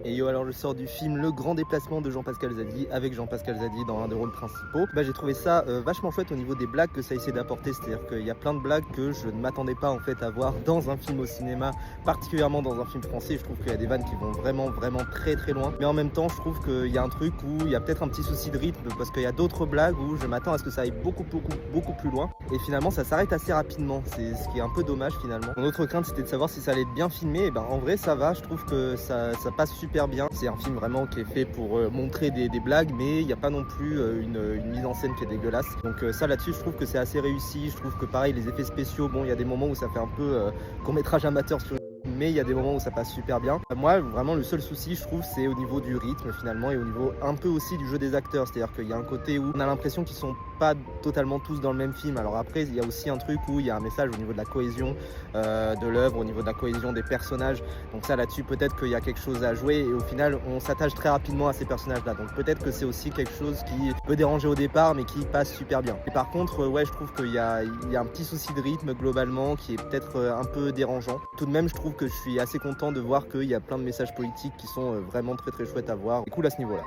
Et yo, alors je sors du film Le Grand Déplacement de Jean-Pascal Zadi avec Jean-Pascal Zadi dans l'un des rôles principaux. J'ai trouvé ça vachement chouette au niveau des blagues que ça essaie d'apporter, c'est-à-dire qu'il y a plein de blagues que je ne m'attendais pas en fait à voir dans un film au cinéma, particulièrement dans un film français. Je trouve qu'il y a des vannes qui vont vraiment très très loin, mais en même temps je trouve qu'il y a un truc où il y a peut-être un petit souci de rythme parce qu'il y a d'autres blagues où je m'attends à ce que ça aille beaucoup plus loin et finalement ça s'arrête assez rapidement. C'est ce qui est un peu dommage finalement. Mon autre crainte c'était de savoir si ça allait être bien filmé, et ben en vrai ça va, je trouve que ça passe super bien. C'est un film vraiment qui est fait pour montrer des blagues, mais il n'y a pas non plus une mise en scène qui est dégueulasse. Donc ça là-dessus, je trouve que c'est assez réussi. Je trouve que pareil, les effets spéciaux, bon, il y a des moments où ça fait un peu court-métrage amateur sur, mais il y a des moments où ça passe super bien. Moi, vraiment, le seul souci, je trouve, c'est au niveau du rythme finalement et au niveau un peu aussi du jeu des acteurs. C'est-à-dire qu'il y a un côté où on a l'impression qu'ils sont pas totalement tous dans le même film. Alors après, il y a aussi un truc où il y a un message au niveau de la cohésion de l'œuvre, au niveau de la cohésion des personnages. Donc ça, là-dessus, peut-être qu'il y a quelque chose à jouer et au final, on s'attache très rapidement à ces personnages-là. Donc peut-être que c'est aussi quelque chose qui peut déranger au départ, mais qui passe super bien. Et par contre, ouais, je trouve qu'il y a un petit souci de rythme globalement qui est peut-être un peu dérangeant. Tout de même, je trouve que je suis assez content de voir qu'il y a plein de messages politiques qui sont vraiment très chouettes à voir. Et cool à ce niveau-là.